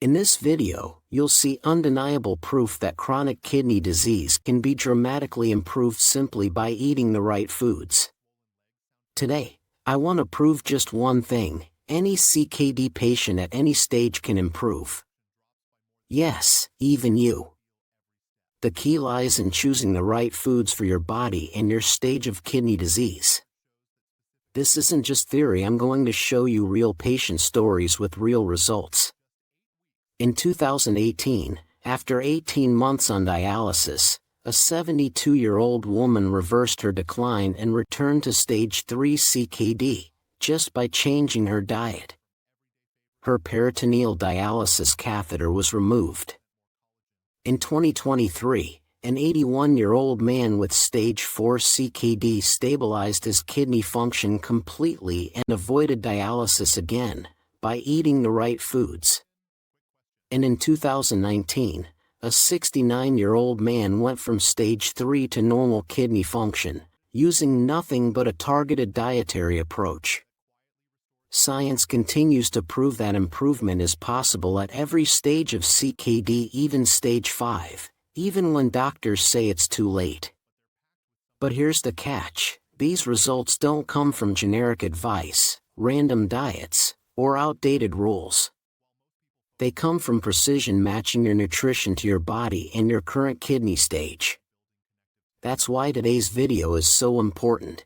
In this video, you'll see undeniable proof that chronic kidney disease can be dramatically improved simply by eating the right foods. Today, I want to prove just one thing: any CKD patient at any stage can improve. Yes, even you. The key lies in choosing the right foods for your body and your stage of kidney disease. This isn't just theory. I'm going to show you real patient stories with real results. In 2018, after 18 months on dialysis, a 72-year-old woman reversed her decline and returned to stage 3 CKD, just by changing her diet. Her peritoneal dialysis catheter was removed. In 2023, an 81-year-old man with stage 4 CKD stabilized his kidney function completely and avoided dialysis again, by eating the right foods. And in 2019, a 69-year-old man went from stage 3 to normal kidney function, using nothing but a targeted dietary approach. Science continues to prove that improvement is possible at every stage of CKD, even stage 5, even when doctors say it's too late. But here's the catch: these results don't come from generic advice, random diets, or outdated rules. They come from precision matching your nutrition to your body and your current kidney stage. That's why today's video is so important.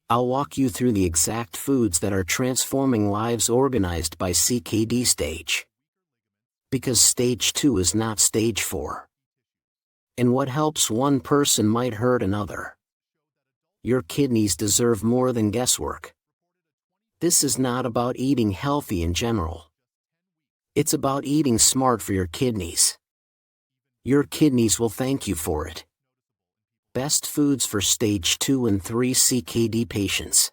I'll walk you through the exact foods that are transforming lives organized by CKD stage. Because stage 2 is not stage 4. And what helps one person might hurt another. Your kidneys deserve more than guesswork. This is not about eating healthy in general. It's about eating smart for your kidneys. Your kidneys will thank you for it. Best foods for stage 2 and 3 CKD patients.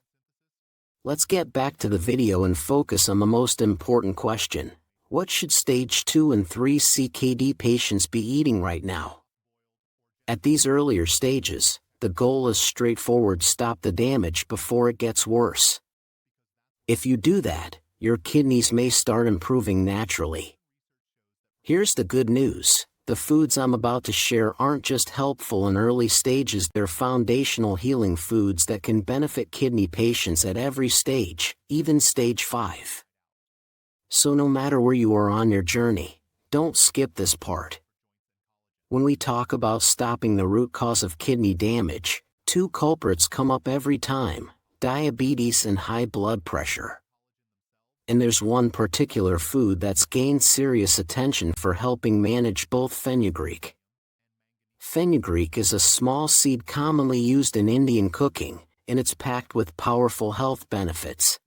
Let's get back to the video and focus on the most important question: what should stage 2 and 3 CKD patients be eating right now? At these earlier stages, the goal is straightforward: stop the damage before it gets worse. If you do that, your kidneys may start improving naturally. Here's the good news: the foods I'm about to share aren't just helpful in early stages, they're foundational healing foods that can benefit kidney patients at every stage, even stage 5. So no matter where you are on your journey, don't skip this part. When we talk about stopping the root cause of kidney damage, two culprits come up every time: diabetes and high blood pressure. And there's one particular food that's gained serious attention for helping manage both: fenugreek. Fenugreek is a small seed commonly used in Indian cooking, and it's packed with powerful health benefits.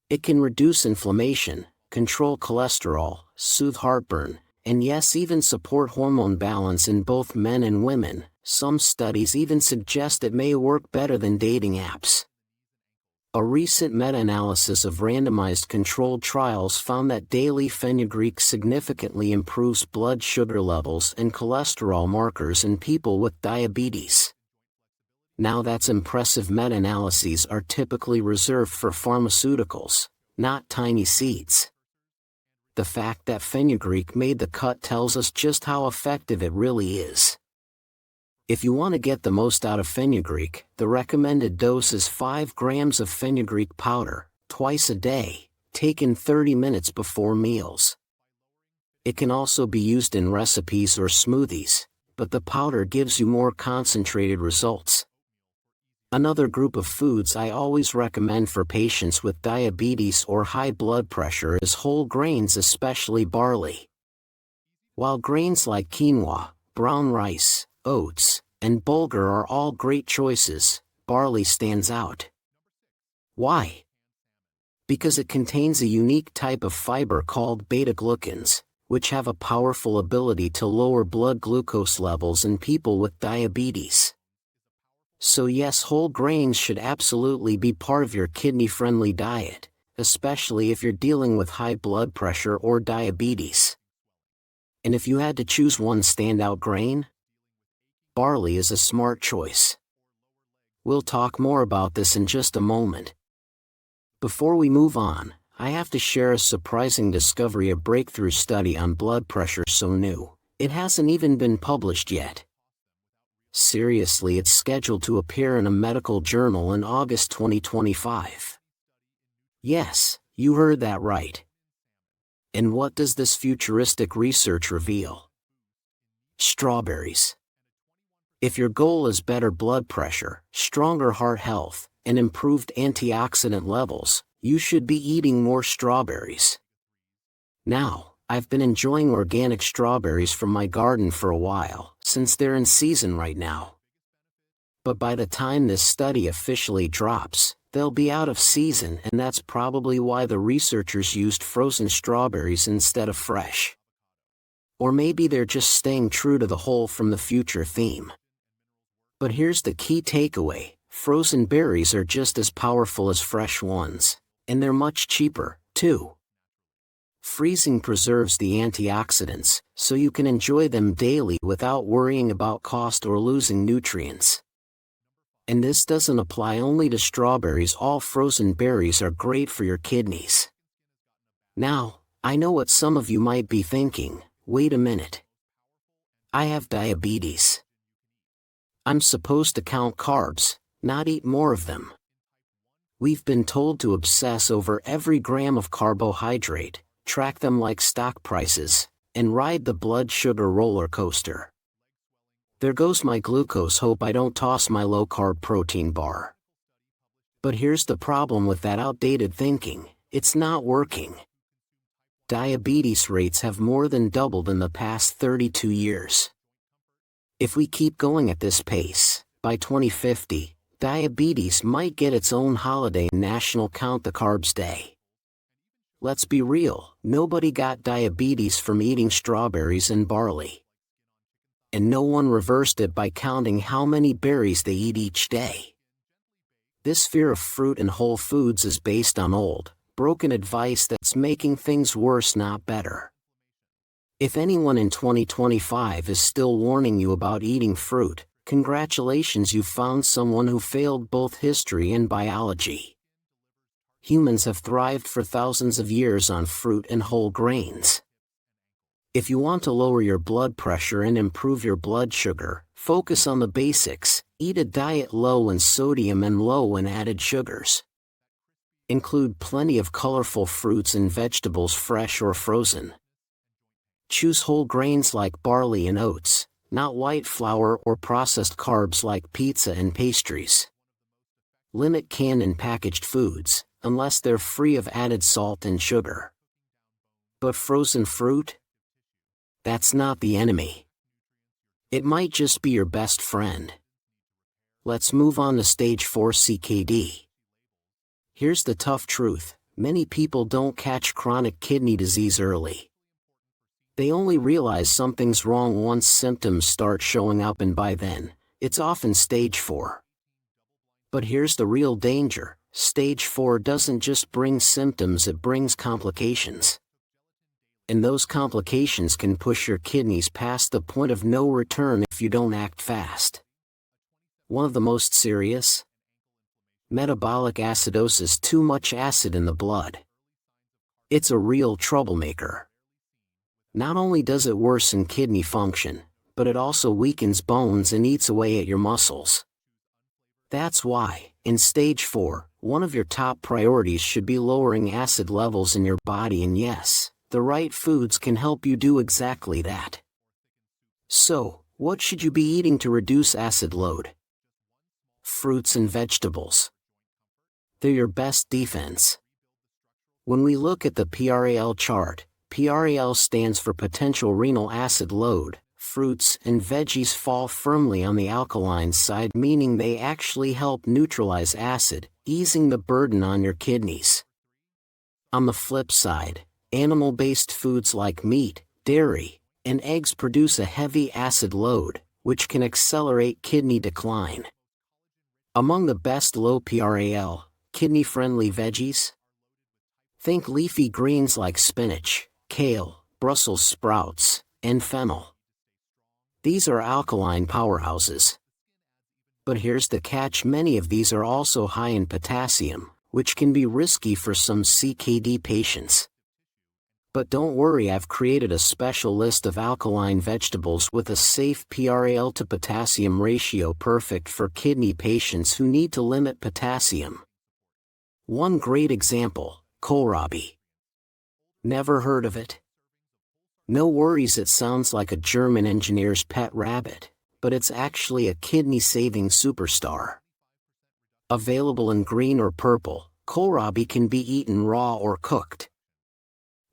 It can reduce inflammation, control cholesterol, soothe heartburn, and yes, even support hormone balance in both men and women. Some studies even suggest it may work better than dating apps. A recent meta-analysis of randomized controlled trials found that daily fenugreek significantly improves blood sugar levels and cholesterol markers in people with diabetes. Now that's impressive. Meta-analyses are typically reserved for pharmaceuticals, not tiny seeds. The fact that fenugreek made the cut tells us just how effective it really is. If you want to get the most out of fenugreek, the recommended dose is 5 grams of fenugreek powder, twice a day, taken 30 minutes before meals. It can also be used in recipes or smoothies, but the powder gives you more concentrated results. Another group of foods I always recommend for patients with diabetes or high blood pressure is whole grains, especially barley. While grains like quinoa, brown rice, oats, and bulgur are all great choices, barley stands out. Why? Because it contains a unique type of fiber called beta-glucans, which have a powerful ability to lower blood glucose levels in people with diabetes. So yes, whole grains should absolutely be part of your kidney-friendly diet, especially if you're dealing with high blood pressure or diabetes. And if you had to choose one standout grain, barley is a smart choice. We'll talk more about this in just a moment. Before we move on, I have to share a surprising discovery, a breakthrough study on blood pressure so new, it hasn't even been published yet. Seriously, it's scheduled to appear in a medical journal in August 2025. Yes, you heard that right. And what does this futuristic research reveal? Strawberries. If your goal is better blood pressure, stronger heart health, and improved antioxidant levels, you should be eating more strawberries. Now, I've been enjoying organic strawberries from my garden for a while, since they're in season right now. But by the time this study officially drops, they'll be out of season, and that's probably why the researchers used frozen strawberries instead of fresh. Or maybe they're just staying true to the whole from the future theme. But here's the key takeaway: frozen berries are just as powerful as fresh ones, and they're much cheaper, too. Freezing preserves the antioxidants, so you can enjoy them daily without worrying about cost or losing nutrients. And this doesn't apply only to strawberries. All frozen berries are great for your kidneys. Now, I know what some of you might be thinking: wait a minute. I have diabetes. I'm supposed to count carbs, not eat more of them. We've been told to obsess over every gram of carbohydrate, track them like stock prices, and ride the blood sugar roller coaster. There goes my glucose. Hope I don't toss my low-carb protein bar. But here's the problem with that outdated thinking: it's not working. Diabetes rates have more than doubled in the past 32 years. If we keep going at this pace, by 2050, diabetes might get its own holiday, National Count the Carbs Day. Let's be real, nobody got diabetes from eating strawberries and barley. And no one reversed it by counting how many berries they eat each day. This fear of fruit and whole foods is based on old, broken advice that's making things worse, not better. If anyone in 2025 is still warning you about eating fruit, congratulations, you found someone who failed both history and biology. Humans have thrived for thousands of years on fruit and whole grains. If you want to lower your blood pressure and improve your blood sugar, focus on the basics: eat a diet low in sodium and low in added sugars. Include plenty of colorful fruits and vegetables, fresh or frozen. Choose whole grains like barley and oats, not white flour or processed carbs like pizza and pastries. Limit canned and packaged foods, unless they're free of added salt and sugar. But frozen fruit? That's not the enemy. It might just be your best friend. Let's move on to stage 4 CKD. Here's the tough truth: many people don't catch chronic kidney disease early. They only realize something's wrong once symptoms start showing up, and by then, it's often stage 4. But here's the real danger: stage 4 doesn't just bring symptoms, it brings complications. And those complications can push your kidneys past the point of no return if you don't act fast. One of the most serious? Metabolic acidosis, too much acid in the blood. It's a real troublemaker. Not only does it worsen kidney function, but it also weakens bones and eats away at your muscles. That's why, in stage 4, one of your top priorities should be lowering acid levels in your body, and yes, the right foods can help you do exactly that. So, what should you be eating to reduce acid load? Fruits and vegetables. They're your best defense. When we look at the PRAL chart, PRAL stands for potential renal acid load. Fruits and veggies fall firmly on the alkaline side, meaning they actually help neutralize acid, easing the burden on your kidneys. On the flip side, animal-based foods like meat, dairy, and eggs produce a heavy acid load, which can accelerate kidney decline. Among the best low PRAL, kidney-friendly veggies? Think leafy greens like spinach, kale, Brussels sprouts, and fennel. These are alkaline powerhouses. But here's the catch: many of these are also high in potassium, which can be risky for some CKD patients. But don't worry, I've created a special list of alkaline vegetables with a safe PRAL to potassium ratio perfect for kidney patients who need to limit potassium. One great example, kohlrabi. Never heard of it? No worries, it sounds like a German engineer's pet rabbit, but it's actually a kidney-saving superstar. Available in green or purple, kohlrabi can be eaten raw or cooked.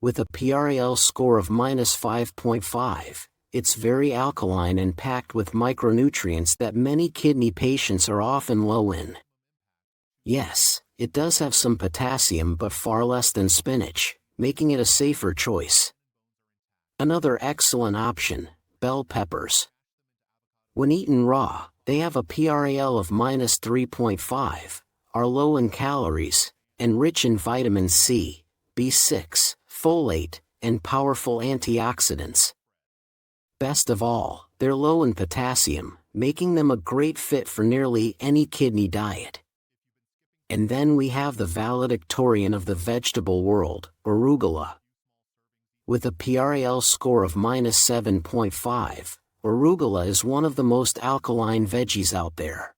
With a PRAL score of -5.5, it's very alkaline and packed with micronutrients that many kidney patients are often low in. Yes, it does have some potassium but far less than spinach, making it a safer choice. Another excellent option, bell peppers. When eaten raw, they have a PRAL of -3.5, are low in calories, and rich in vitamin C, B6, folate, and powerful antioxidants. Best of all, they're low in potassium, making them a great fit for nearly any kidney diet. And then we have the valedictorian of the vegetable world, arugula. With a PRAL score of -7.5, arugula is one of the most alkaline veggies out there.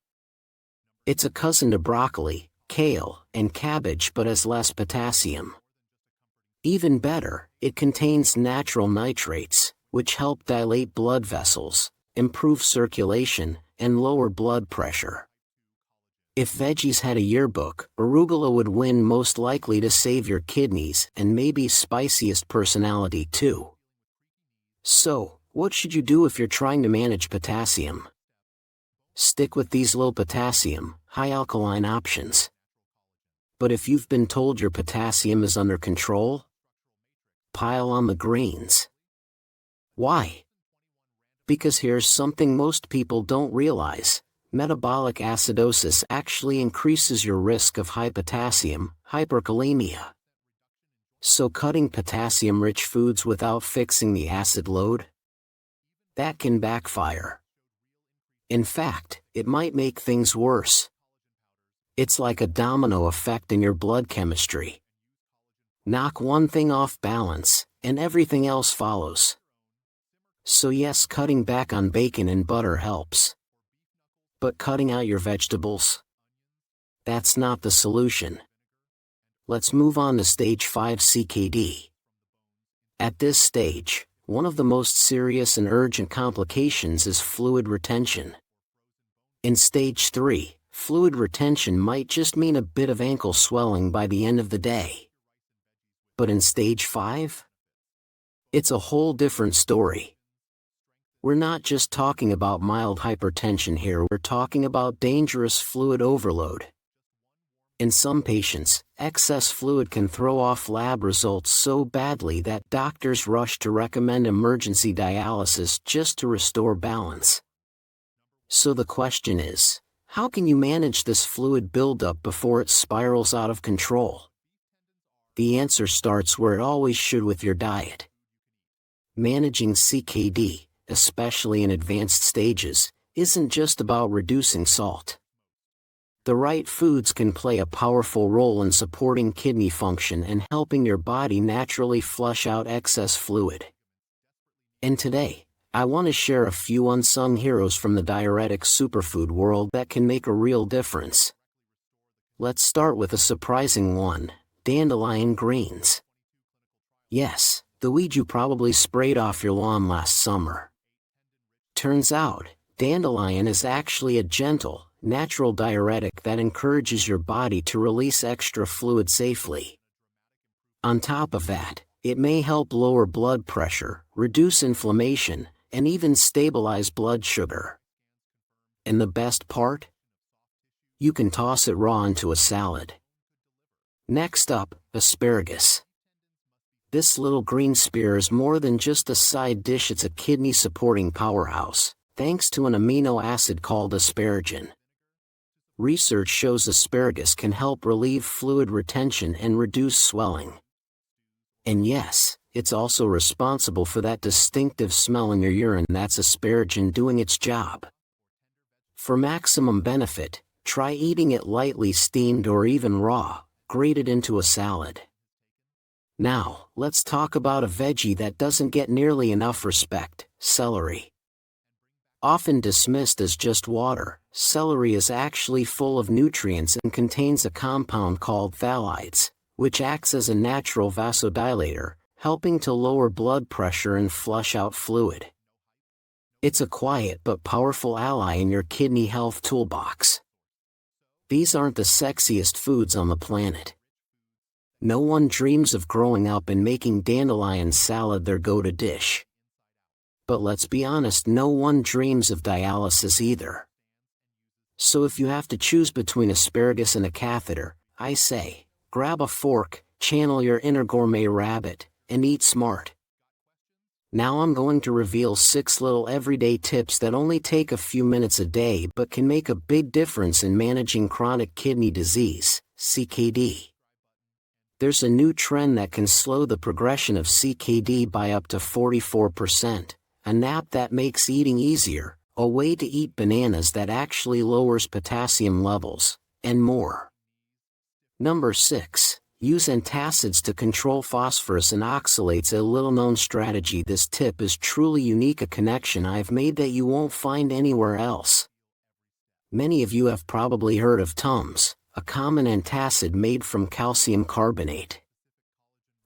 It's a cousin to broccoli, kale, and cabbage but has less potassium. Even better, it contains natural nitrates, which help dilate blood vessels, improve circulation, and lower blood pressure. If veggies had a yearbook, arugula would win most likely to save your kidneys and maybe spiciest personality too. So, what should you do if you're trying to manage potassium? Stick with these low potassium, high alkaline options. But if you've been told your potassium is under control, pile on the greens. Why? Because here's something most people don't realize. Metabolic acidosis actually increases your risk of high potassium, hyperkalemia. So cutting potassium-rich foods without fixing the acid load? That can backfire. In fact, it might make things worse. It's like a domino effect in your blood chemistry. Knock one thing off balance, and everything else follows. So yes, cutting back on bacon and butter helps. But cutting out your vegetables? That's not the solution. Let's move on to stage 5 CKD. At this stage, one of the most serious and urgent complications is fluid retention. In stage 3, fluid retention might just mean a bit of ankle swelling by the end of the day. But in stage 5? It's a whole different story. We're not just talking about mild hypertension here, we're talking about dangerous fluid overload. In some patients, excess fluid can throw off lab results so badly that doctors rush to recommend emergency dialysis just to restore balance. So the question is, how can you manage this fluid buildup before it spirals out of control? The answer starts where it always should, with your diet. Managing CKD, especially in advanced stages, isn't just about reducing salt. The right foods can play a powerful role in supporting kidney function and helping your body naturally flush out excess fluid. And today, I want to share a few unsung heroes from the diuretic superfood world that can make a real difference. Let's start with a surprising one. Dandelion greens. Yes, the weed you probably sprayed off your lawn last summer. Turns out, dandelion is actually a gentle, natural diuretic that encourages your body to release extra fluid safely. On top of that, it may help lower blood pressure, reduce inflammation, and even stabilize blood sugar. And the best part? You can toss it raw into a salad. Next up, asparagus. This little green spear is more than just a side dish, it's a kidney-supporting powerhouse, thanks to an amino acid called asparagine. Research shows asparagus can help relieve fluid retention and reduce swelling. And yes, it's also responsible for that distinctive smell in your urine. That's asparagine doing its job. For maximum benefit, try eating it lightly steamed or even raw, grated into a salad. Now, let's talk about a veggie that doesn't get nearly enough respect: celery. Often dismissed as just water, celery is actually full of nutrients and contains a compound called phthalates, which acts as a natural vasodilator, helping to lower blood pressure and flush out fluid. It's a quiet but powerful ally in your kidney health toolbox. These aren't the sexiest foods on the planet. No one dreams of growing up and making dandelion salad their go-to dish. But let's be honest, no one dreams of dialysis either. So if you have to choose between asparagus and a catheter, I say, grab a fork, channel your inner gourmet rabbit, and eat smart. Now I'm going to reveal 6 little everyday tips that only take a few minutes a day but can make a big difference in managing chronic kidney disease, CKD. There's a new trend that can slow the progression of CKD by up to 44%, a nap that makes eating easier, a way to eat bananas that actually lowers potassium levels, and more. Number 6. Use antacids to control phosphorus and oxalates. A little-known strategy. This tip is truly unique, a connection I've made that you won't find anywhere else. Many of you have probably heard of Tums, a common antacid made from calcium carbonate.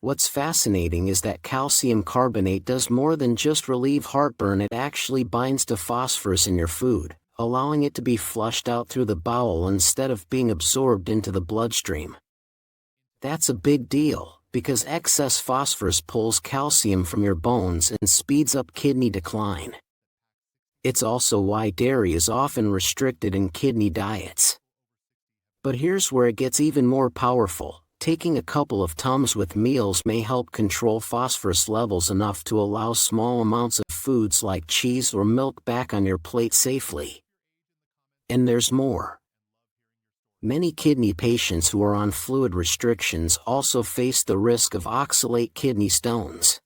What's fascinating is that calcium carbonate does more than just relieve heartburn. It actually binds to phosphorus in your food, allowing it to be flushed out through the bowel instead of being absorbed into the bloodstream. That's a big deal, because excess phosphorus pulls calcium from your bones and speeds up kidney decline. It's also why dairy is often restricted in kidney diets. But here's where it gets even more powerful. Taking a couple of Tums with meals may help control phosphorus levels enough to allow small amounts of foods like cheese or milk back on your plate safely. And there's more. Many kidney patients who are on fluid restrictions also face the risk of oxalate kidney stones.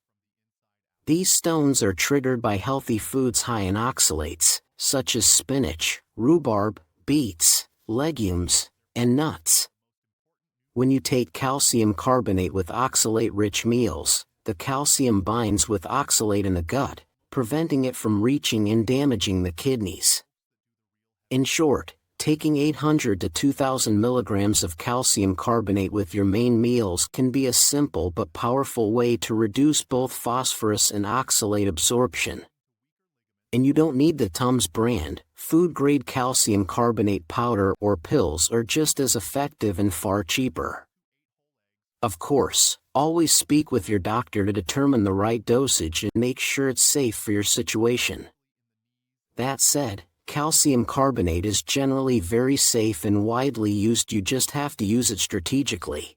These stones are triggered by healthy foods high in oxalates, such as spinach, rhubarb, beets, legumes, and nuts. When you take calcium carbonate with oxalate-rich meals, the calcium binds with oxalate in the gut, preventing it from reaching and damaging the kidneys. In short, taking 800 to 2,000 milligrams of calcium carbonate with your main meals can be a simple but powerful way to reduce both phosphorus and oxalate absorption. And you don't need the Tums brand. Food-grade calcium carbonate powder or pills are just as effective and far cheaper. Of course, always speak with your doctor to determine the right dosage and make sure it's safe for your situation. That said, calcium carbonate is generally very safe and widely used. You just have to use it strategically.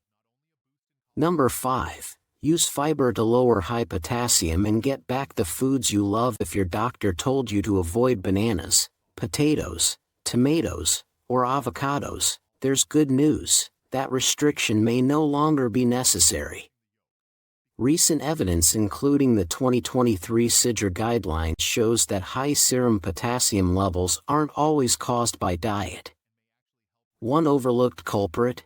Number 5. Use fiber to lower high potassium and get back the foods you love. If your doctor told you to avoid bananas, potatoes, tomatoes, or avocados, there's good news. That restriction may no longer be necessary. Recent evidence, including the 2023 CIDR guidelines, shows that high serum potassium levels aren't always caused by diet. One overlooked culprit?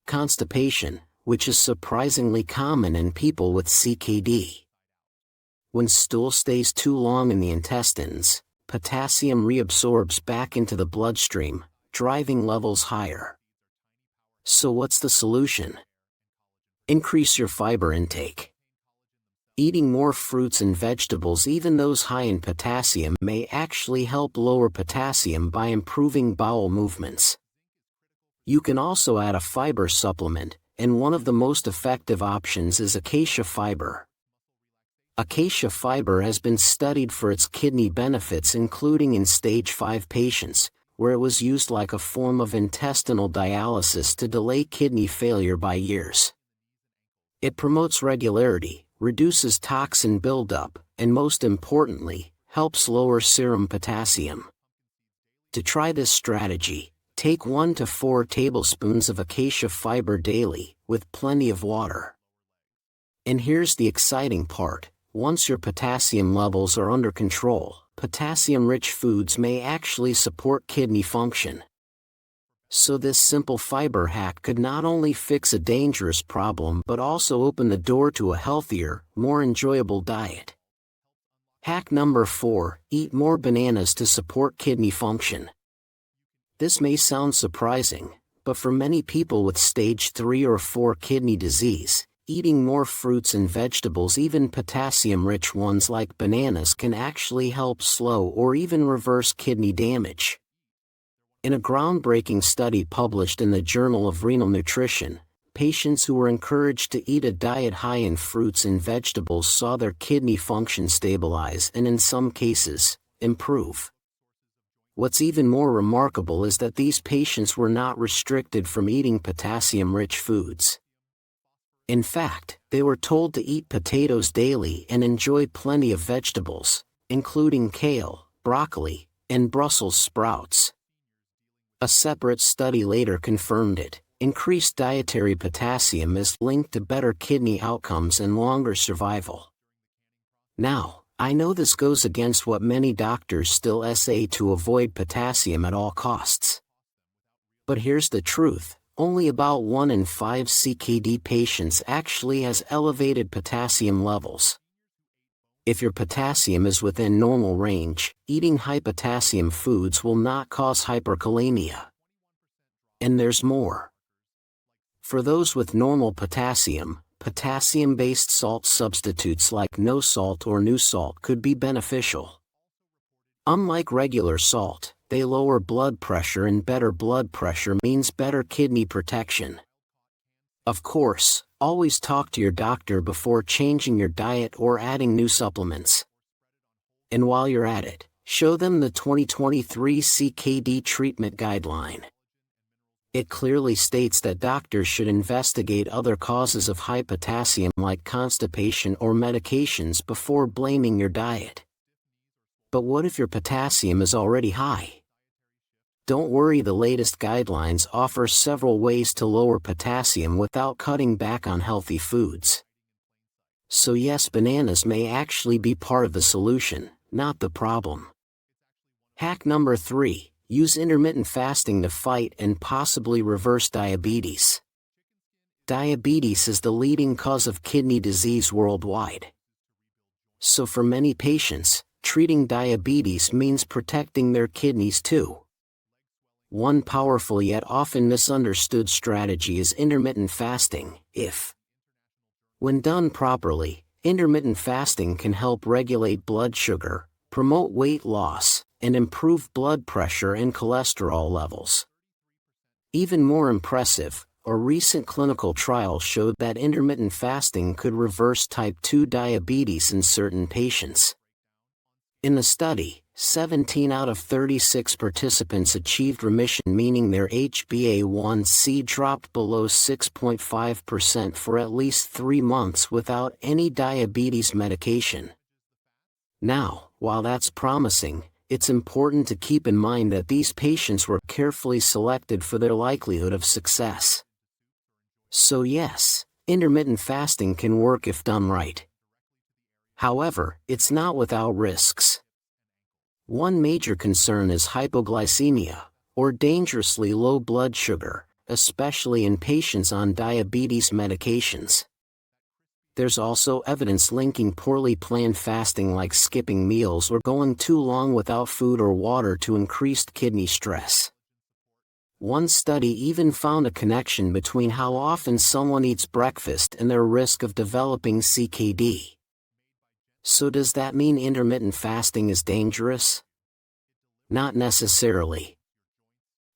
Constipation, which is surprisingly common in people with CKD. When stool stays too long in the intestines, potassium reabsorbs back into the bloodstream, driving levels higher. So what's the solution? Increase your fiber intake. Eating more fruits and vegetables, even those high in potassium, may actually help lower potassium by improving bowel movements. You can also add a fiber supplement, and one of the most effective options is acacia fiber. Acacia fiber has been studied for its kidney benefits, including in stage 5 patients, where it was used like a form of intestinal dialysis to delay kidney failure by years. It promotes regularity, reduces toxin buildup, and most importantly, helps lower serum potassium. To try this strategy, take 1 to 4 tablespoons of acacia fiber daily, with plenty of water. And here's the exciting part: once your potassium levels are under control, potassium-rich foods may actually support kidney function. So this simple fiber hack could not only fix a dangerous problem but also open the door to a healthier, more enjoyable diet. Hack number 4, eat more bananas to support kidney function. This may sound surprising, but for many people with stage 3 or 4 kidney disease, eating more fruits and vegetables, even potassium-rich ones like bananas, can actually help slow or even reverse kidney damage. In a groundbreaking study published in the Journal of Renal Nutrition, patients who were encouraged to eat a diet high in fruits and vegetables saw their kidney function stabilize and in some cases, improve. What's even more remarkable is that these patients were not restricted from eating potassium-rich foods. In fact, they were told to eat potatoes daily and enjoy plenty of vegetables, including kale, broccoli, and Brussels sprouts. A separate study later confirmed it. Increased dietary potassium is linked to better kidney outcomes and longer survival. Now, I know this goes against what many doctors still say to avoid potassium at all costs. But here's the truth, only about 1 in 5 CKD patients actually has elevated potassium levels. If your potassium is within normal range, eating high potassium foods will not cause hyperkalemia. And there's more. For those with normal potassium, potassium-based salt substitutes like no salt or new salt could be beneficial. Unlike regular salt, they lower blood pressure, and better blood pressure means better kidney protection. Of course, always talk to your doctor before changing your diet or adding new supplements. And while you're at it, show them the 2023 CKD treatment guideline. It clearly states that doctors should investigate other causes of high potassium like constipation or medications before blaming your diet. But what if your potassium is already high? Don't worry, the latest guidelines offer several ways to lower potassium without cutting back on healthy foods. So yes, bananas may actually be part of the solution, not the problem. Hack number 3, use intermittent fasting to fight and possibly reverse diabetes. Diabetes is the leading cause of kidney disease worldwide. So for many patients, treating diabetes means protecting their kidneys too. One powerful yet often misunderstood strategy is intermittent fasting. When done properly, intermittent fasting can help regulate blood sugar, promote weight loss, and improve blood pressure and cholesterol levels. Even more impressive, a recent clinical trial showed that intermittent fasting could reverse type 2 diabetes in certain patients. In the study, 17 out of 36 participants achieved remission, meaning their HbA1c dropped below 6.5% for at least 3 months without any diabetes medication. Now, while that's promising, it's important to keep in mind that these patients were carefully selected for their likelihood of success. So yes, intermittent fasting can work if done right. However, it's not without risks. One major concern is hypoglycemia, or dangerously low blood sugar, especially in patients on diabetes medications. There's also evidence linking poorly planned fasting like skipping meals or going too long without food or water to increased kidney stress. One study even found a connection between how often someone eats breakfast and their risk of developing CKD. So does that mean intermittent fasting is dangerous? Not necessarily.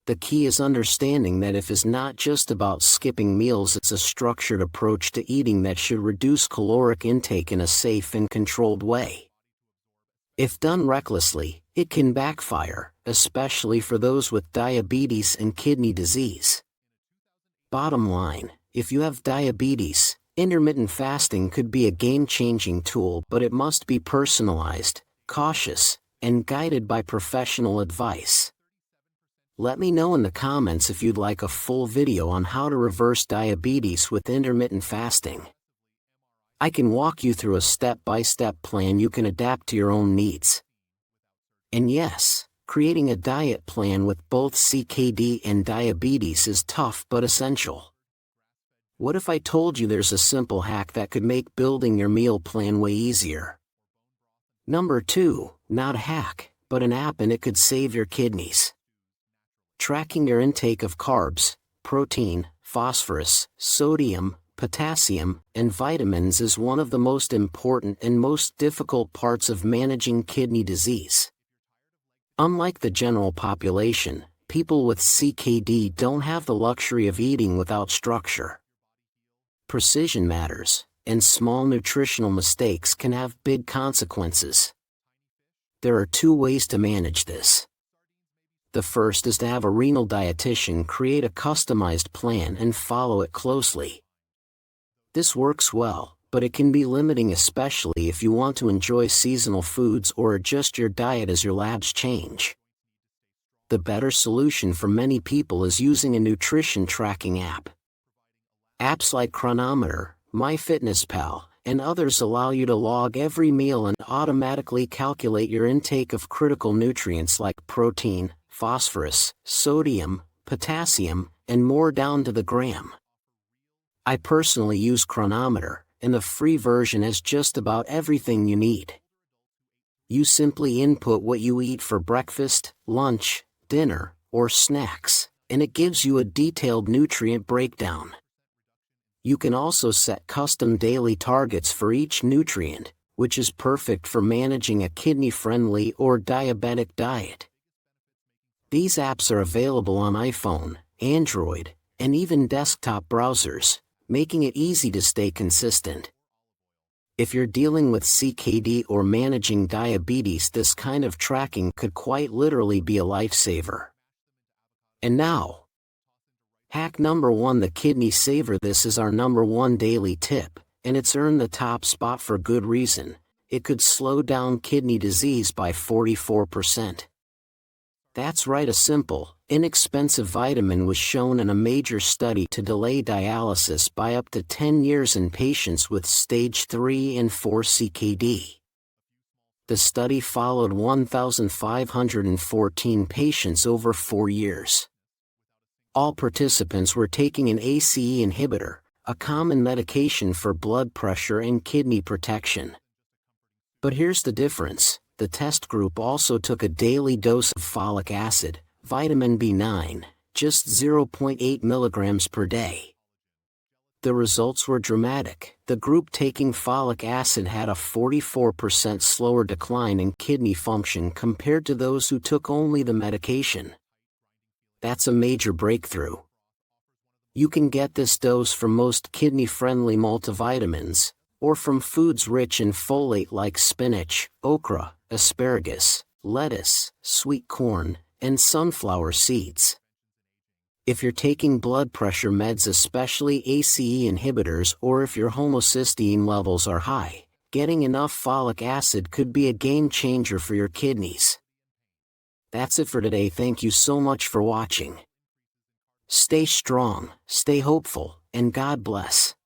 The key is understanding that it's not just about skipping meals, it's a structured approach to eating that should reduce caloric intake in a safe and controlled way. If done recklessly, it can backfire, especially for those with diabetes and kidney disease. Bottom line, if you have diabetes, intermittent fasting could be a game-changing tool, but it must be personalized, cautious, and guided by professional advice. Let me know in the comments if you'd like a full video on how to reverse diabetes with intermittent fasting. I can walk you through a step-by-step plan you can adapt to your own needs. And yes, Creating a diet plan with both CKD and diabetes is tough but essential. What if I told you there's a simple hack that could make building your meal plan way easier? Number 2, not a hack, but an app, and it could save your kidneys. Tracking your intake of carbs, protein, phosphorus, sodium, potassium, and vitamins is one of the most important and most difficult parts of managing kidney disease. Unlike the general population, people with CKD don't have the luxury of eating without structure. Precision matters, and small nutritional mistakes can have big consequences. There are 2 ways to manage this. The first is to have a renal dietitian create a customized plan and follow it closely. This works well, but it can be limiting, especially if you want to enjoy seasonal foods or adjust your diet as your labs change. The better solution for many people is using a nutrition tracking app. Apps like Chronometer, MyFitnessPal, and others allow you to log every meal and automatically calculate your intake of critical nutrients like protein, phosphorus, sodium, potassium, and more down to the gram. I personally use Chronometer, and the free version has just about everything you need. You simply input what you eat for breakfast, lunch, dinner, or snacks, and it gives you a detailed nutrient breakdown. You can also set custom daily targets for each nutrient, which is perfect for managing a kidney-friendly or diabetic diet. These apps are available on iPhone, Android, and even desktop browsers, making it easy to stay consistent. If you're dealing with CKD or managing diabetes, this kind of tracking could quite literally be a lifesaver. And now, hack number 1, the kidney saver. This is our number 1 daily tip, and it's earned the top spot for good reason. It could slow down kidney disease by 44%. That's right, a simple, inexpensive vitamin was shown in a major study to delay dialysis by up to 10 years in patients with stage 3 and 4 CKD. The study followed 1,514 patients over 4 years. All participants were taking an ACE inhibitor, a common medication for blood pressure and kidney protection. But here's the difference. The test group also took a daily dose of folic acid, vitamin B9, just 0.8 milligrams per day. The results were dramatic. The group taking folic acid had a 44% slower decline in kidney function compared to those who took only the medication. That's a major breakthrough. You can get this dose from most kidney-friendly multivitamins, or from foods rich in folate like spinach, okra, asparagus, lettuce, sweet corn, and sunflower seeds. If you're taking blood pressure meds, especially ACE inhibitors, or if your homocysteine levels are high, getting enough folic acid could be a game changer for your kidneys. That's it for today. Thank you so much for watching. Stay strong, stay hopeful, and God bless.